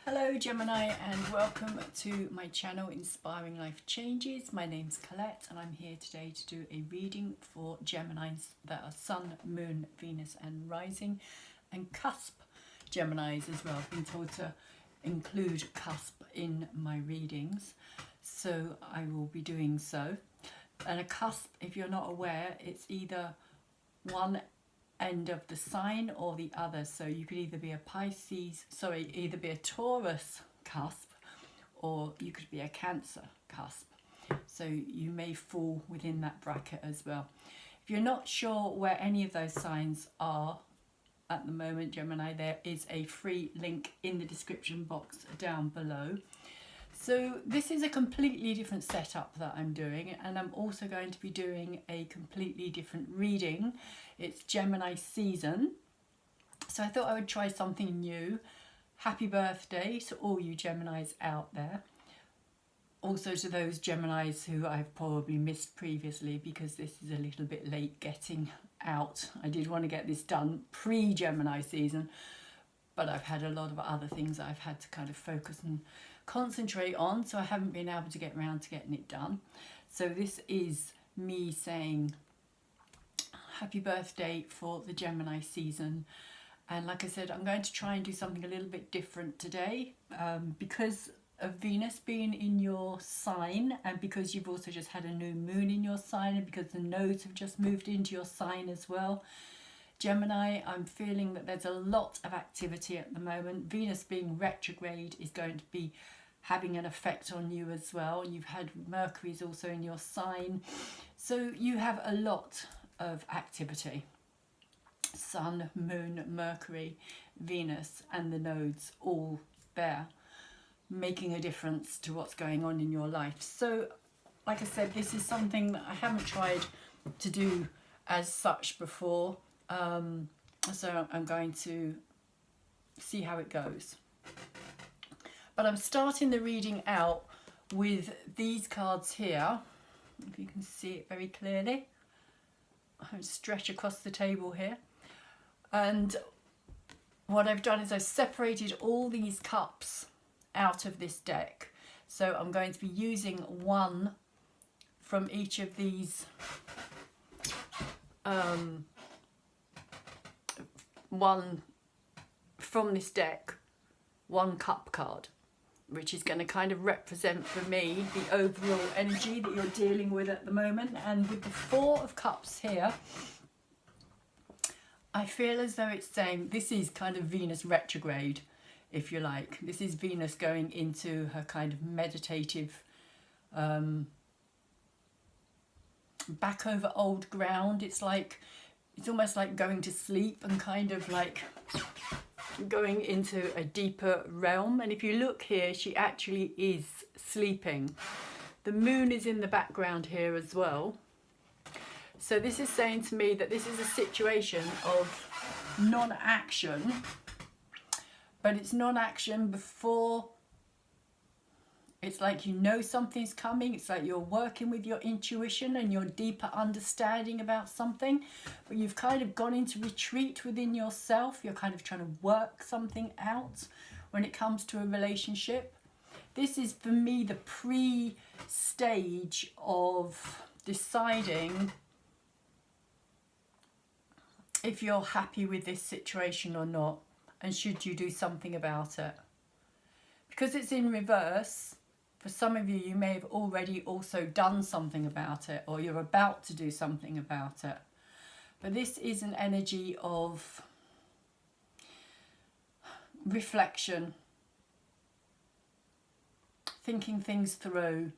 Hello Gemini, and welcome to my channel Inspiring Life Changes. My name's Colette and I'm here today to do a reading for Geminis that are Sun, Moon, Venus and Rising, and cusp Geminis as well. I've been told to include cusp in my readings, so I will be doing so. And a cusp, if you're not aware, it's either one end of the sign or the other, so you could either be a either be a Taurus cusp or you could be a Cancer cusp, so you may fall within that bracket as well. If you're not sure where any of those signs are at the moment, Gemini, there is a free link in the description box down below. So this is a completely different setup that I'm doing, and I'm also going to be doing a completely different reading. It's Gemini season, so I thought I would try something new. Happy birthday to all you Geminis out there. Also to those Geminis who I've probably missed previously, because this is a little bit late getting out. I did want to get this done pre-Gemini season, but I've had a lot of other things I've had to kind of focus and concentrate on, so I haven't been able to get around to getting it done. So this is me saying happy birthday for the Gemini season. And like I said, I'm going to try and do something a little bit different today, because of Venus being in your sign, and because you've also just had a new moon in your sign, and because the nodes have just moved into your sign as well. Gemini, I'm feeling that there's a lot of activity at the moment. Venus being retrograde is going to be having an effect on you as well. You've had Mercury's also in your sign, so you have a lot of activity. Sun, Moon, Mercury, Venus and the nodes all there, making a difference to what's going on in your life. So like I said, this is something that I haven't tried to do as such before. So I'm going to see how it goes. But I'm starting the reading out with these cards here, if you can see it very clearly. I'll stretch across the table here. And what I've done is I've separated all these cups out of this deck. So I'm going to be using one from each of these one from this deck, one cup card, which is going to kind of represent for me the overall energy that you're dealing with at the moment. And with the Four of Cups here, I feel as though it's saying this is kind of Venus retrograde, if you like. This is Venus going into her kind of meditative, back over old ground. It's almost like going to sleep and kind of like going into a deeper realm. And if you look here, she actually is sleeping. The moon is in the background here as well. So this is saying to me that this is a situation of non-action, but it's non-action before. It's like you know something's coming. It's like you're working with your intuition and your deeper understanding about something, but you've kind of gone into retreat within yourself. You're kind of trying to work something out when it comes to a relationship. This is for me the pre-stage of deciding if you're happy with this situation or not, and should you do something about it. Because it's in reverse, for some of you, you may have already also done something about it, or you're about to do something about it. But this is an energy of reflection, thinking things through.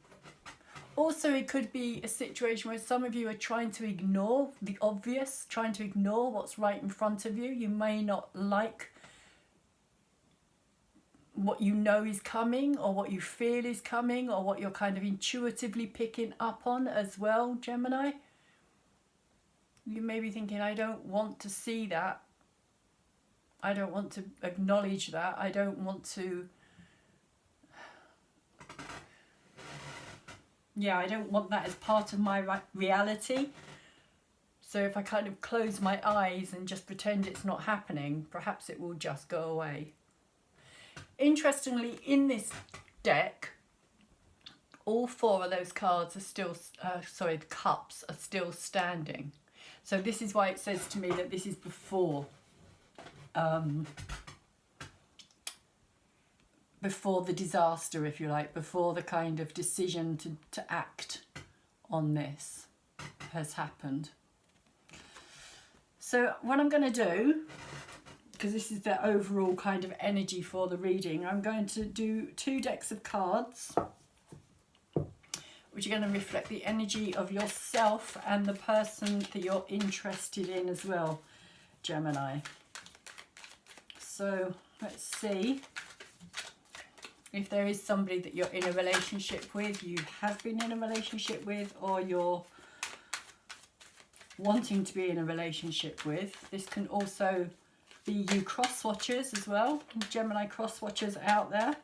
Also, it could be a situation where some of you are trying to ignore the obvious, trying to ignore what's right in front of you. You may not like what you know is coming, or what you feel is coming, or what you're kind of intuitively picking up on as well, Gemini. You may be thinking, I don't want to see that. I don't want to acknowledge that. I don't want to... I don't want that as part of my reality. So if I kind of close my eyes and just pretend it's not happening, perhaps it will just go away. Interestingly, in this deck, all 4 of those cards are still, sorry, the cups are still standing. So this is why it says to me that this is before, before the disaster, if you like, before the kind of decision to act on this has happened. So what I'm going to do, because this is the overall kind of energy for the reading, I'm going to do 2 decks of cards, which are going to reflect the energy of yourself and the person that you're interested in as well, Gemini. So let's see if there is somebody that you're in a relationship with, you have been in a relationship with, or you're wanting to be in a relationship with. This can also be you cross-watchers as well, Gemini cross-watchers out there.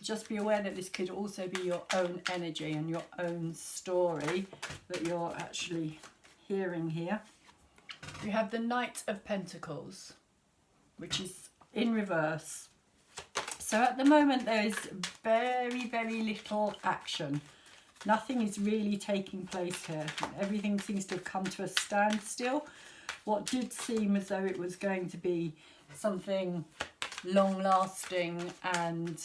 Just be aware that this could also be your own energy and your own story that you're actually hearing here. You have the Knight of Pentacles, which is in reverse. So at the moment there is very, very little action. Nothing is really taking place here. Everything seems to have come to a standstill. What did seem as though it was going to be something long-lasting and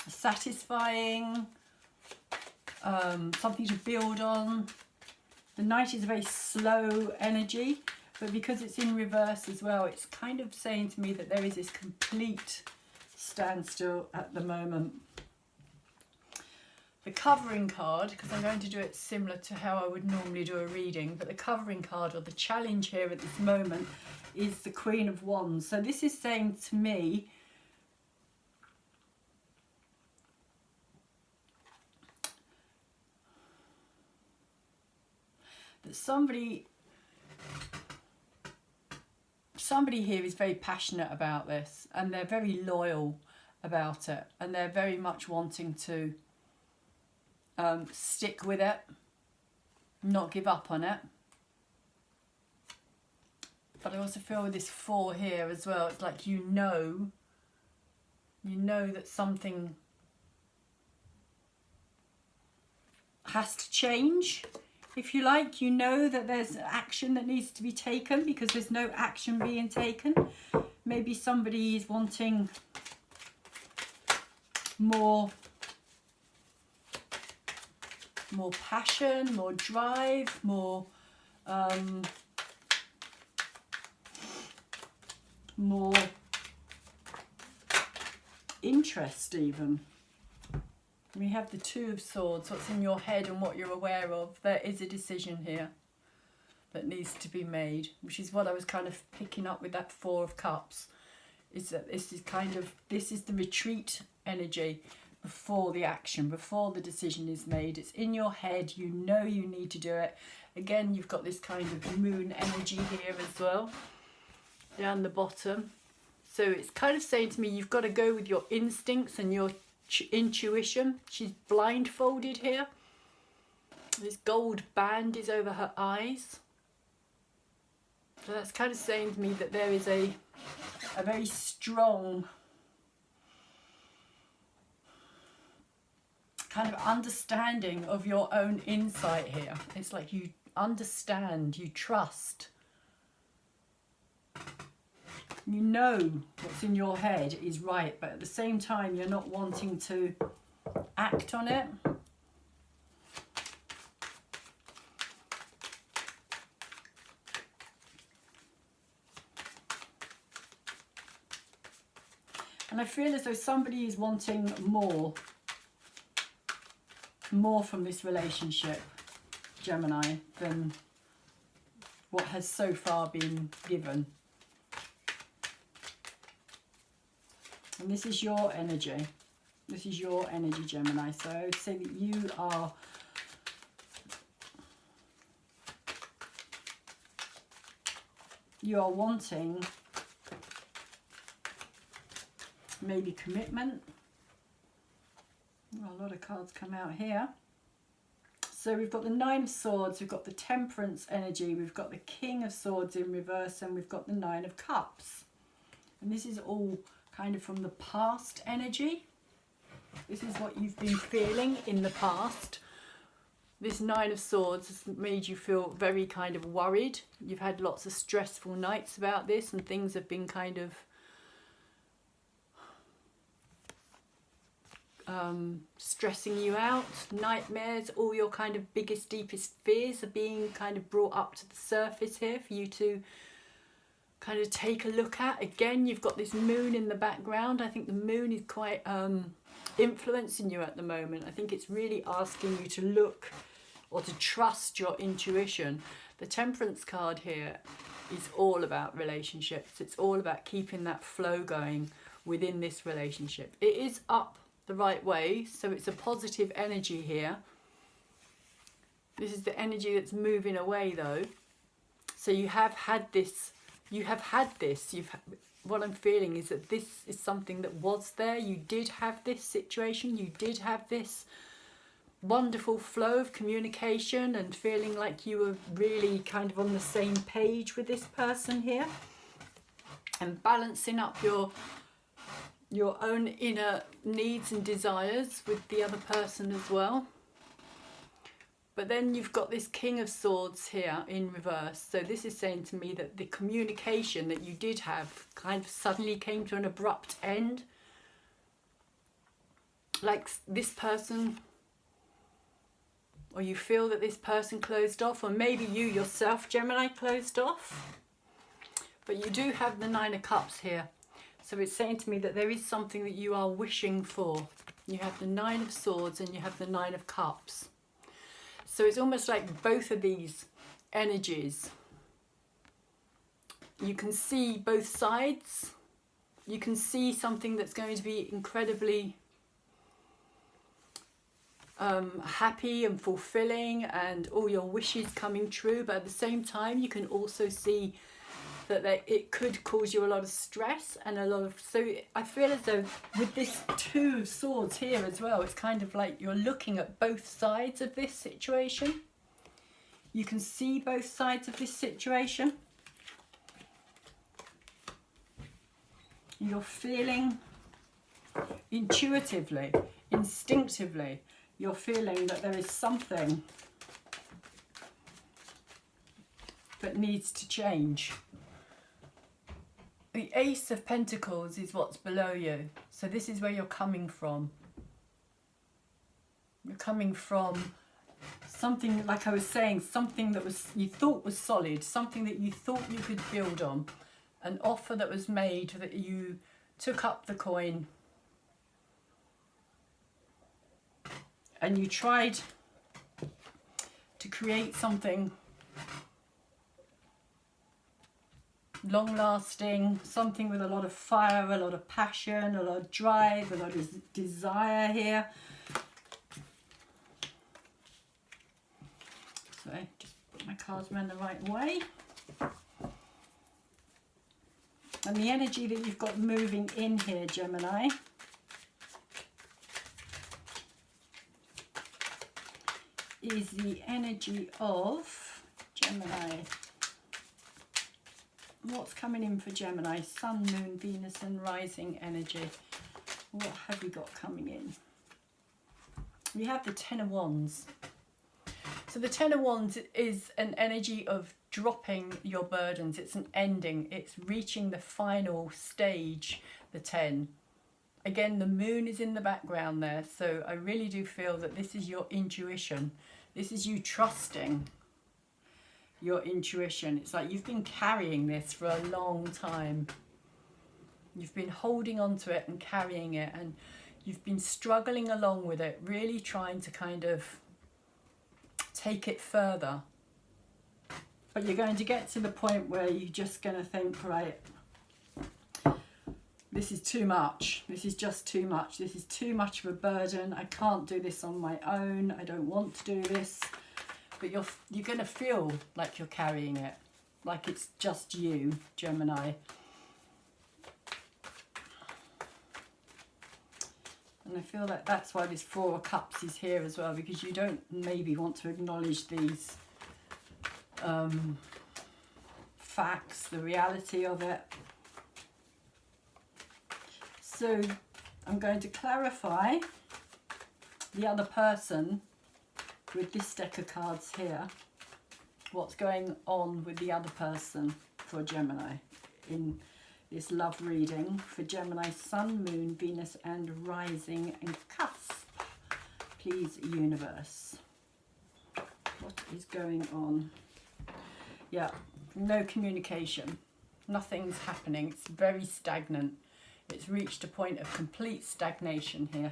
satisfying, something to build on. The Knight is a very slow energy, but because it's in reverse as well, it's kind of saying to me that there is this complete standstill at the moment. The covering card, because I'm going to do it similar to how I would normally do a reading, but the covering card, or the challenge here at this moment, is the Queen of Wands. So this is saying to me that somebody here is very passionate about this, and they're very loyal about it, and they're very much wanting to stick with it, not give up on it. But I also feel with this 4 here as well, it's like you know that something has to change, if you like. You know that there's action that needs to be taken because there's no action being taken. Maybe somebody is wanting more passion, more drive, more interest even. We have the 2 of Swords, what's in your head and what you're aware of. There is a decision here that needs to be made, which is what I was kind of picking up with that 4 of Cups, is that this is the retreat energy before the action, before the decision is made. It's in your head, you know you need to do it. Again, you've got this kind of moon energy here as well, down the bottom. So it's kind of saying to me, you've got to go with your instincts and your intuition. She's blindfolded here. This gold band is over her eyes. So that's kind of saying to me that there is a very strong kind of understanding of your own insight here. It's like you understand, you trust. You know what's in your head is right, but at the same time you're not wanting to act on it. And I feel as though somebody is wanting more from this relationship, Gemini, than what has so far been given. And this is your energy. This is your energy, Gemini. So I would say that you are wanting maybe commitment. Oh, a lot of cards come out here. So we've got the 9 of Swords, we've got the Temperance energy, we've got the King of Swords in reverse, and we've got the 9 of Cups. And this is all kind of from the past energy. This is what you've been feeling in the past. This Nine of Swords has made you feel very kind of worried. You've had lots of stressful nights about this, and things have been kind of stressing you out. Nightmares, all your kind of biggest, deepest fears are being kind of brought up to the surface here for you to kind of take a look at. Again, you've got this moon in the background. I think the moon is quite influencing you at the moment. I think it's really asking you to look or to trust your intuition. The Temperance card here is all about relationships. It's all about keeping that flow going within this relationship. It is up the right way, so it's a positive energy here. This is the energy that's moving away though. So you have had this. What I'm feeling is that this is something that was there. You did have this situation. You did have this wonderful flow of communication and feeling like you were really kind of on the same page with this person here, and balancing up your own inner needs and desires with the other person as well. But then you've got this King of Swords here in reverse. So this is saying to me that the communication that you did have kind of suddenly came to an abrupt end. Like this person, or you feel that this person closed off, or maybe you yourself, Gemini, closed off. But you do have the Nine of Cups here. So it's saying to me that there is something that you are wishing for. You have the Nine of Swords and you have the Nine of Cups. So it's almost like both of these energies. You can see both sides. You can see something that's going to be incredibly happy and fulfilling, and all your wishes coming true. But at the same time, you can also see that it could cause you a lot of stress and a lot of... So I feel as though with this Two of Swords here as well, it's kind of like you're looking at both sides of this situation. You can see both sides of this situation. You're feeling intuitively, instinctively, you're feeling that there is something that needs to change. The Ace of Pentacles is what's below you. So this is where you're coming from. You're coming from something, like I was saying, something that you thought was solid, something that you thought you could build on. An offer that was made, that you took up the coin and you tried to create something long-lasting, something with a lot of fire, a lot of passion, a lot of drive, a lot of desire here. So just put my cards around the right way. And the energy that you've got moving in here, Gemini, is the energy of Gemini. What's coming in for Gemini? Sun, Moon, Venus and Rising energy. What have we got coming in? We have the Ten of Wands. So the Ten of Wands is an energy of dropping your burdens. It's an ending. It's reaching the final stage, the 10. Again, the moon is in the background there. So I really do feel that this is your intuition. This is you trusting your intuition. It's like you've been carrying this for a long time. You've been holding on to it and carrying it, and you've been struggling along with it, really trying to kind of take it further. But you're going to get to the point where you're just going to think, right, this is too much. This is just too much. This is too much of a burden. I can't do this on my own. I don't want to do this. But you're going to feel like you're carrying it, like it's just you, Gemini. And I feel that that's why this Four of Cups is here as well, because you don't maybe want to acknowledge these facts, the reality of it. So I'm going to clarify the other person with this deck of cards here. What's going on with the other person for Gemini in this love reading for Gemini Sun, Moon, Venus and Rising and Cusp. Please, universe. What is going on? Yeah, no communication. Nothing's happening. It's very stagnant. It's reached a point of complete stagnation here.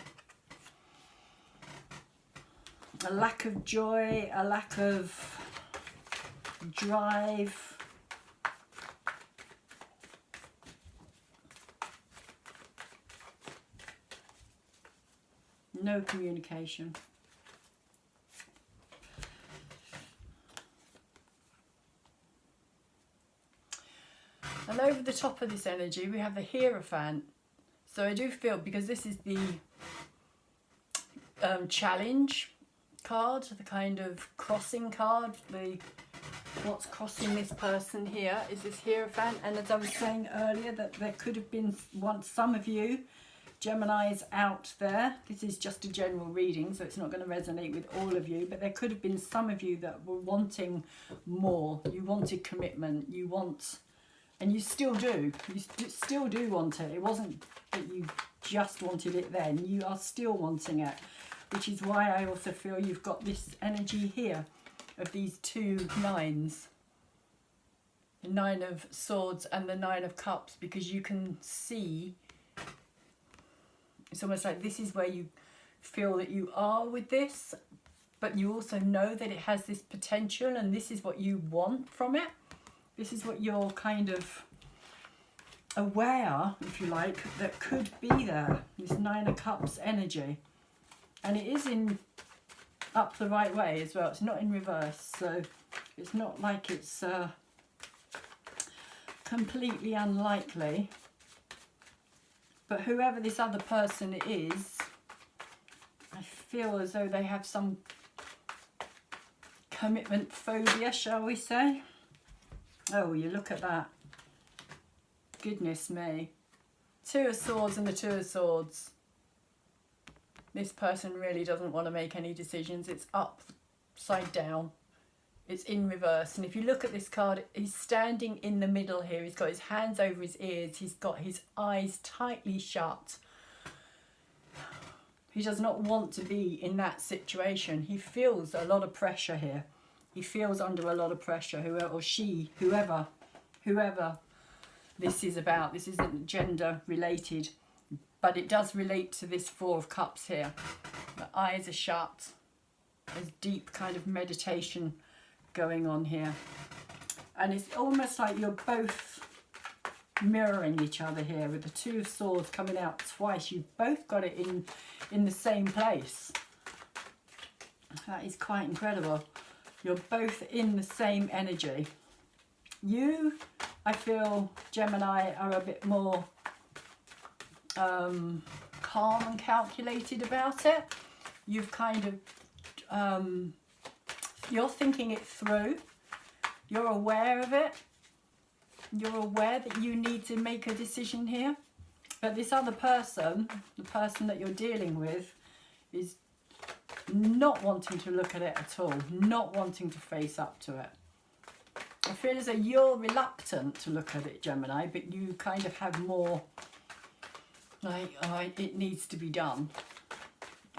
A lack of joy, a lack of drive. No communication. And over the top of this energy we have the Hierophant. So I do feel, because this is the challenge card, the kind of crossing card, the what's crossing this person here is this Hierophant. And as I was saying earlier, that there could have been some of you Geminis out there. This is just a general reading, so it's not going to resonate with all of you, but there could have been some of you that were wanting more. You wanted commitment, you want, and you still do. You still do want it. It wasn't that you just wanted it then. You are still wanting it, which is why I also feel you've got this energy here of these two nines. The Nine of Swords and the Nine of Cups, because you can see, it's almost like this is where you feel that you are with this, but you also know that it has this potential and this is what you want from it. This is what you're kind of aware, if you like, that could be there. This Nine of Cups energy. And it is in up the right way as well. It's not in reverse. So it's not like it's completely unlikely. But whoever this other person is, I feel as though they have some commitment phobia, shall we say. Oh, you look at that. Goodness me. Two of Swords and the Two of Swords. This person really doesn't want to make any decisions. It's upside down. It's in reverse. And if you look at this card, he's standing in the middle here. He's got his hands over his ears. He's got his eyes tightly shut. He does not want to be in that situation. He feels a lot of pressure here. He feels under a lot of pressure, whoever this is about. This isn't gender related, but it does relate to this Four of Cups here. The eyes are shut. There's deep kind of meditation going on here. And it's almost like you're both mirroring each other here with the Two of Swords coming out twice. You've both got it in the same place. That is quite incredible. You're both in the same energy. You, I feel, Gemini, are a bit more calm and calculated about it. You've kind of, you're thinking it through. You're aware of it. You're aware that you need to make a decision here. But this other person, the person that you're dealing with, is not wanting to look at it at all, not wanting to face up to it. I feel as though you're reluctant to look at it, Gemini, but you kind of have more like, oh, it needs to be done.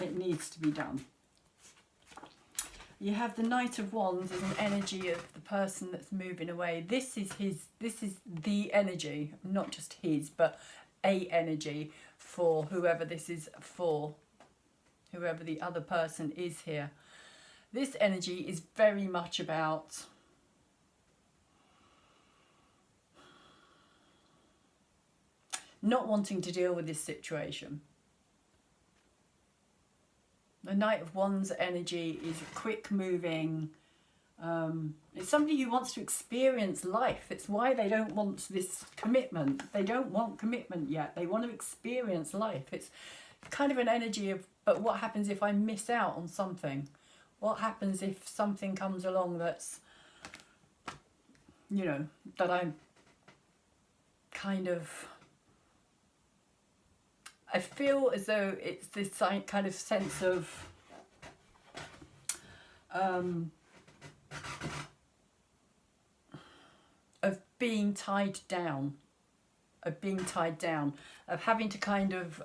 It needs to be done. You have the Knight of Wands as an energy of the person that's moving away. This is the energy, not just his, but a energy for whoever this is for. Whoever the other person is here. This energy is very much about not wanting to deal with this situation. The Knight of Wands energy is quick moving. It's somebody who wants to experience life. It's why they don't want this commitment. They don't want commitment yet. They want to experience life. It's kind of an energy of, but what happens if I miss out on something? What happens if something comes along that's, you know, that I'm kind of I feel as though it's this kind of sense of being tied down, of having to kind of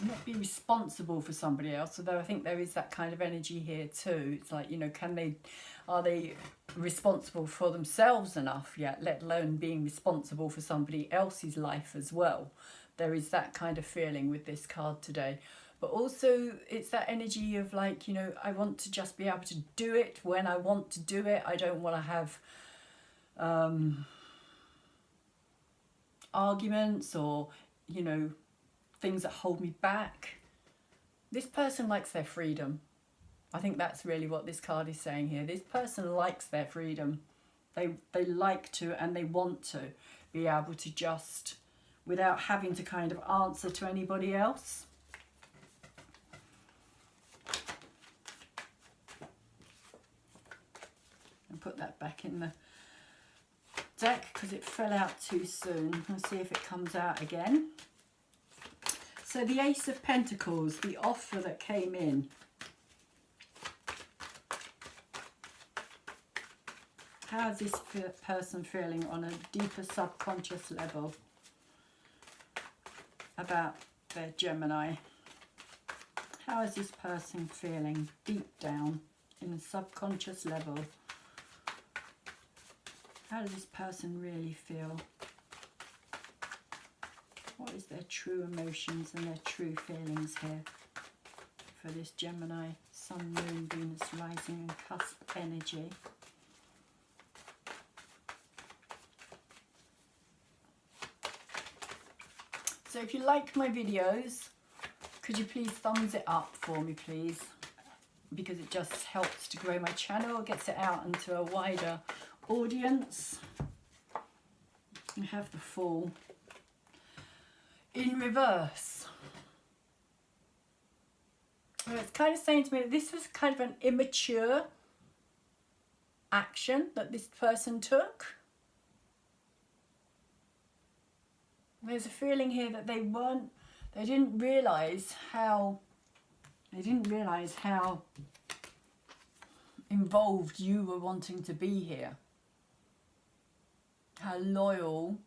not be responsible for somebody else, although I think there is that kind of energy here too. It's like, you know, are they responsible for themselves enough yet, let alone being responsible for somebody else's life as well. There is that kind of feeling with this card today. But also it's that energy of like, you know, I want to just be able to do it when I want to do it. I don't want to have arguments or, you know, things that hold me back. This person likes their freedom. I think that's really what this card is saying here. This person likes their freedom. They like to and they want to be able to just, without having to kind of answer to anybody else. And put that back in the deck because it fell out too soon. Let's see if it comes out again. So the Ace of Pentacles, the offer that came in. How is this person feeling on a deeper subconscious level about their Gemini? How is this person feeling deep down in a subconscious level? How does this person really feel? What is their true emotions and their true feelings here for this Gemini, Sun, Moon, Venus, Rising and Cusp energy? So if you like my videos, could you please thumbs it up for me, please? Because it just helps to grow my channel, gets it out into a wider audience. I have the Fool. In reverse. Well, it's kind of saying to me that this was kind of an immature action that this person took. There's a feeling here that they didn't realise how involved you were wanting to be here. How loyal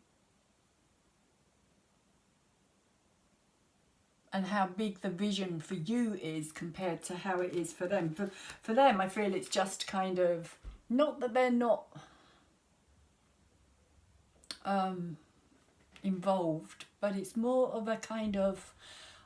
and how big the vision for you is compared to how it is for them. For them, I feel it's just kind of, not that they're not involved, but it's more of a kind of,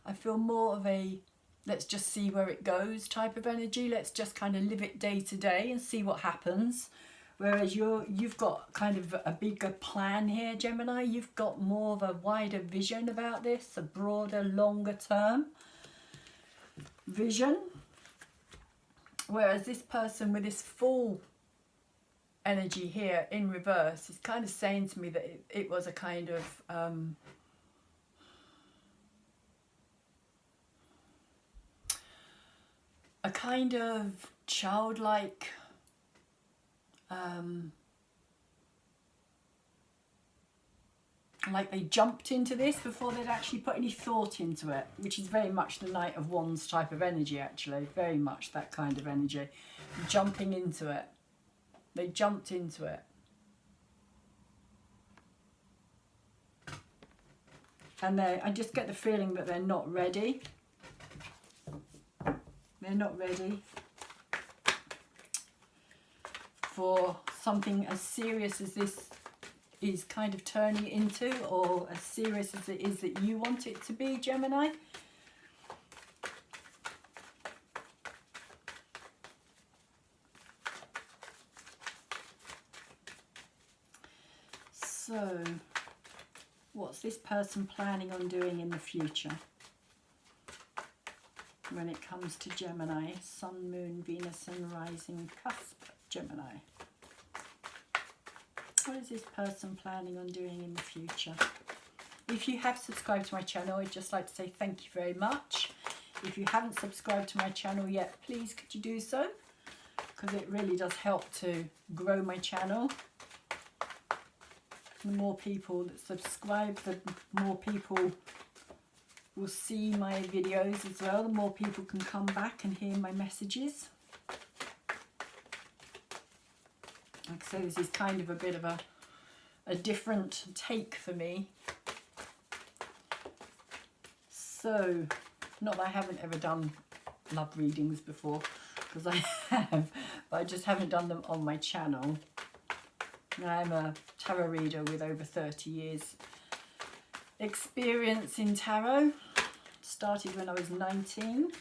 I feel more of a let's just see where it goes type of energy. Let's just kind of live it day to day and see what happens. Whereas you've got kind of a bigger plan here, Gemini. You've got more of a wider vision about this, a broader, longer term vision. Whereas this person with this Fool energy here in reverse is kind of saying to me that it was a kind of childlike like they jumped into this before they'd actually put any thought into it, which is very much the Knight of Wands type of energy, actually. Very much that kind of energy. Jumping into it. They jumped into it. And I just get the feeling that they're not ready. They're not ready for something as serious as this is kind of turning into, or as serious as it is that you want it to be, Gemini. So, what's this person planning on doing in the future when it comes to Gemini? Sun, Moon, Venus and Rising Cusp, Gemini. What is this person planning on doing in the future? If you have subscribed to my channel, I'd just like to say thank you very much. If you haven't subscribed to my channel yet, please could you do so? Because it really does help to grow my channel. The more people that subscribe, the more people will see my videos as well. The more people can come back and hear my messages. Like I say, this is kind of a bit of a different take for me. So, not that I haven't ever done love readings before, because I have, but I just haven't done them on my channel. I'm a tarot reader with over 30 years experience in tarot. Started when I was 19.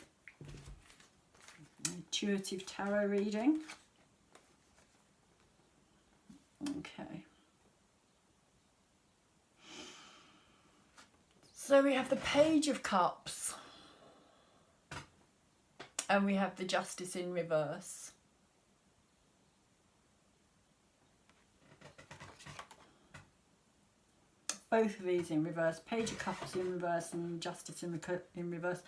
Intuitive tarot reading. Okay. So we have the Page of Cups. And we have the Justice in reverse. Both of these in reverse. Page of Cups in reverse and Justice in reverse.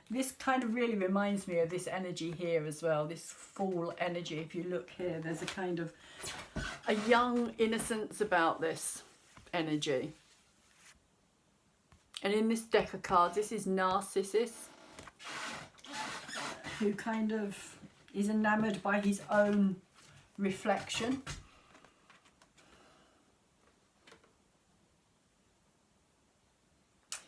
This kind of really reminds me of this energy here as well. This Fool energy. If you look here, there's a kind of a young innocence about this energy. And in this deck of cards, this is Narcissus, who kind of is enamoured by his own reflection.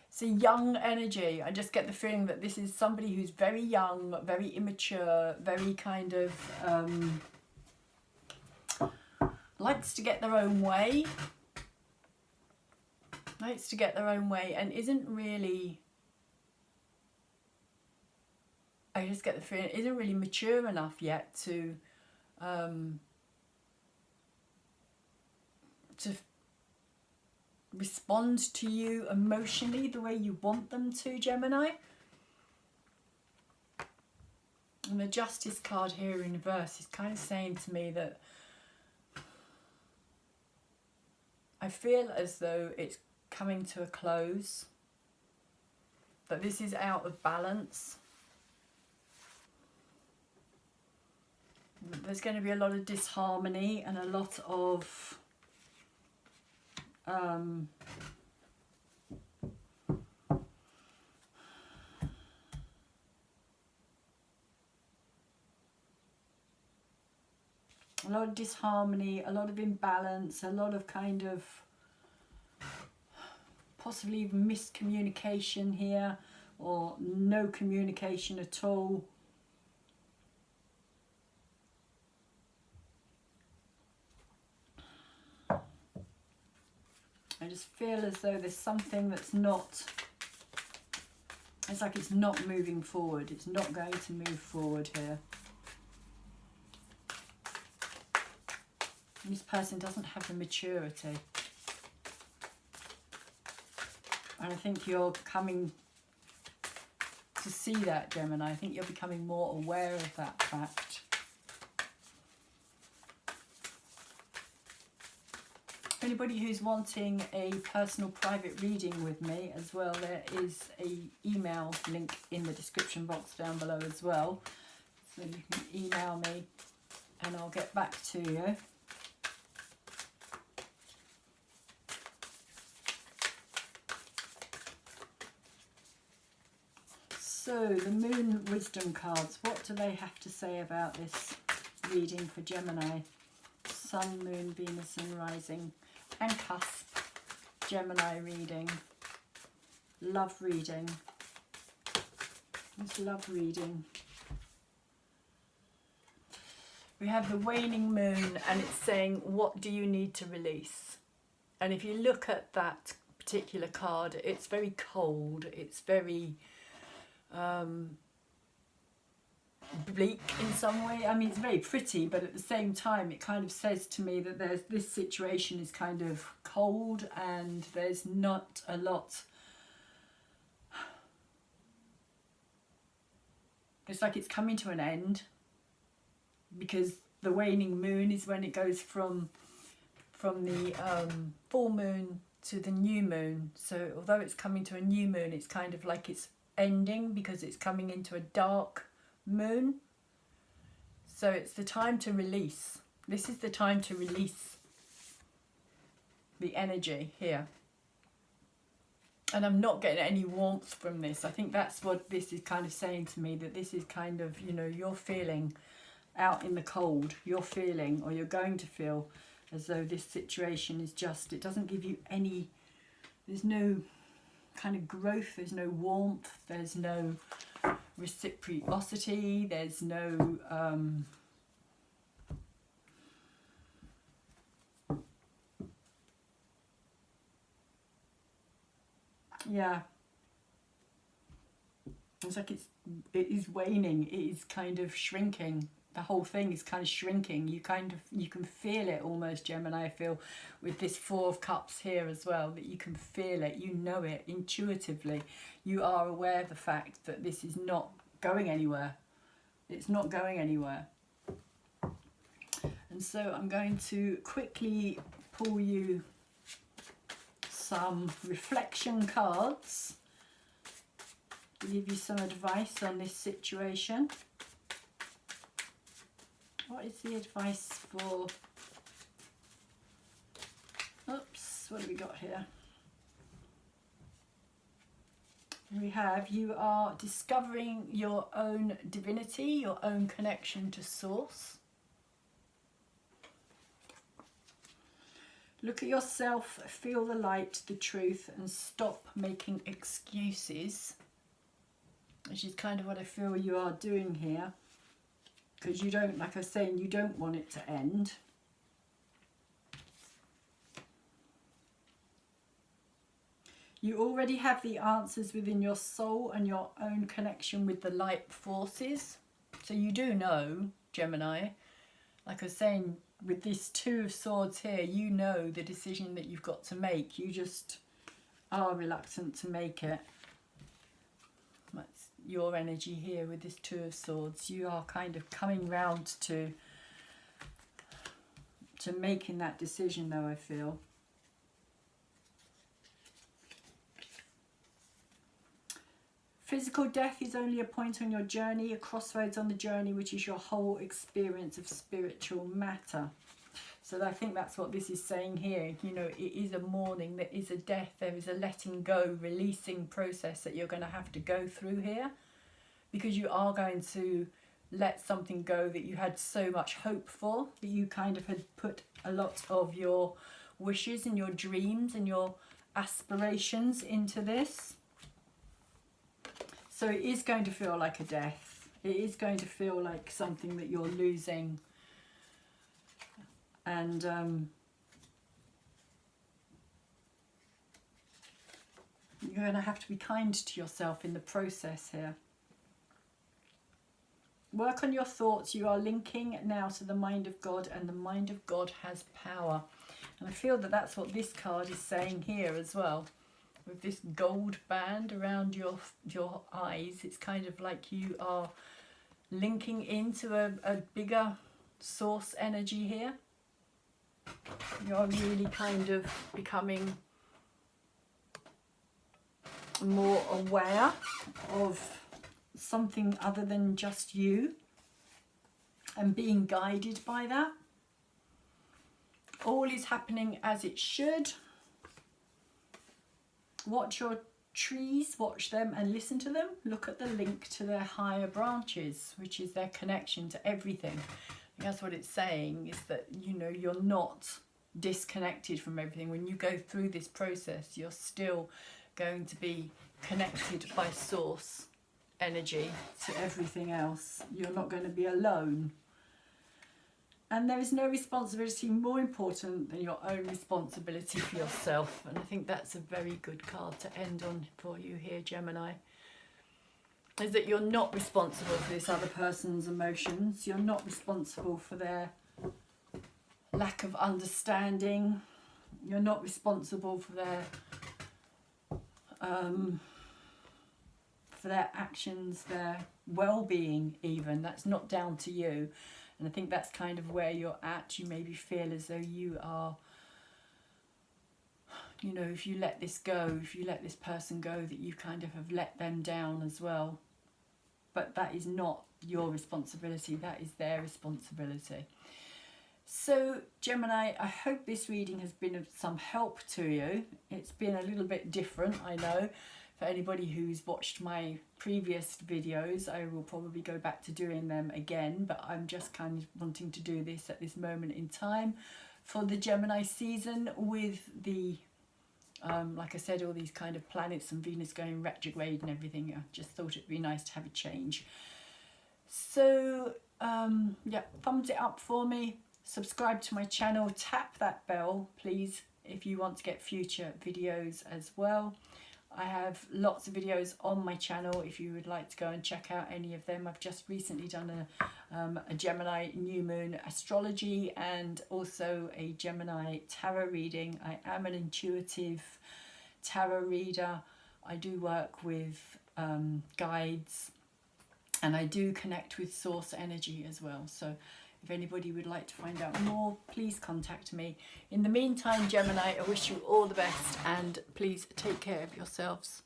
It's a young energy. I just get the feeling that this is somebody who's very young, very immature, very kind of likes to get their own way. Likes to get their own way and isn't really, I just get the feeling, isn't really mature enough yet to respond to you emotionally the way you want them to, Gemini. And the Justice card here in reverse is kind of saying to me that I feel as though it's coming to a close, but this is out of balance. There's going to be a lot of disharmony and a lot of a lot of disharmony, a lot of imbalance, a lot of kind of possibly even miscommunication here, or no communication at all. I just feel as though there's something that's not, it's like it's not moving forward. It's not going to move forward here. This person doesn't have the maturity. And I think you're coming to see that, Gemini. I think you're becoming more aware of that fact. Anybody who's wanting a personal private reading with me as well, there is a email link in the description box down below as well. So you can email me and I'll get back to you. So the Moon Wisdom cards, what do they have to say about this reading for Gemini? Sun, Moon, Venus and Rising and Cusp. Gemini reading. Love reading. It's love reading. We have the waning moon and it's saying, what do you need to release? And if you look at that particular card, it's very cold. It's very bleak in some way. I mean, it's very pretty, but at the same time it kind of says to me that there's this situation is kind of cold and there's not a lot. It's like it's coming to an end, because the waning moon is when it goes from the full moon to the new moon. So although it's coming to a new moon, it's kind of like it's ending because it's coming into a dark moon. So it's the time to release. This is the time to release. the energy here. And I'm not getting any warmth from this. I think that's what this is kind of saying to me, that this is kind of, you know, you're feeling out in the cold. You're feeling, or you're going to feel, as though this situation is just, it doesn't give you any, there's no kind of growth, there's no warmth, there's no reciprocity, there's no yeah, it's like it is waning, it is kind of shrinking. The whole thing is kind of shrinking. You can feel it almost, Gemini. I feel with this Four of Cups here as well, that you can feel it, you know it intuitively. You are aware of the fact that this is not going anywhere. It's not going anywhere. And so I'm going to quickly pull you some reflection cards to give you some advice on this situation. What is the advice for, oops, what have we got here? We have, you are discovering your own divinity, your own connection to source. Look at yourself, feel the light, the truth, and stop making excuses, which is kind of what I feel you are doing here. Because you don't, like I was saying, you don't want it to end. You already have the answers within your soul and your own connection with the light forces. So you do know, Gemini, like I was saying, with this Two of Swords here, you know the decision that you've got to make. You just are reluctant to make it. That's your energy here with this Two of Swords. You are kind of coming round to making that decision, though, I feel. Physical death is only a point on your journey, a crossroads on the journey, which is your whole experience of spiritual matter. So I think that's what this is saying here. You know, it is a mourning, there is a death, there is a letting go, releasing process that you're going to have to go through here. Because you are going to let something go that you had so much hope for, that you kind of had put a lot of your wishes and your dreams and your aspirations into this. So it is going to feel like a death. It is going to feel like something that you're losing. And you're going to have to be kind to yourself in the process here. Work on your thoughts. You are linking now to the mind of God, and the mind of God has power. And I feel that that's what this card is saying here as well. With this gold band around your eyes, it's kind of like you are linking into a bigger source energy here. You're really kind of becoming more aware of something other than just you and being guided by that. All is happening as it should. Watch your trees, watch them and listen to them. Look at the link to their higher branches, which is their connection to everything. That's what it's saying, is that, you know, you're not disconnected from everything. When you go through this process, you're still going to be connected by source energy to everything else. You're not going to be alone. And there is no responsibility more important than your own responsibility for yourself. And I think that's a very good card to end on for you here, Gemini. Is that you're not responsible for this other person's emotions. You're not responsible for their lack of understanding. You're not responsible for their actions, their well-being even. That's not down to you. And I think that's kind of where you're at. You maybe feel as though you are, you know, if you let this go, if you let this person go, that you kind of have let them down as well. But that is not your responsibility. That is their responsibility. So Gemini, I hope this reading has been of some help to you. It's been a little bit different, I know. For anybody who's watched my previous videos, I will probably go back to doing them again, but I'm just kind of wanting to do this at this moment in time for the Gemini season with the, like I said, all these kind of planets and Venus going retrograde and everything. I just thought it'd be nice to have a change. So, yeah, thumbs it up for me. Subscribe to my channel. Tap that bell, please, if you want to get future videos as well. I have lots of videos on my channel if you would like to go and check out any of them. I've just recently done a Gemini new moon astrology and also a Gemini tarot reading. I am an intuitive tarot reader. I do work with guides, and I do connect with source energy as well. So if anybody would like to find out more, please contact me. In the meantime, Gemini, I wish you all the best, and please take care of yourselves.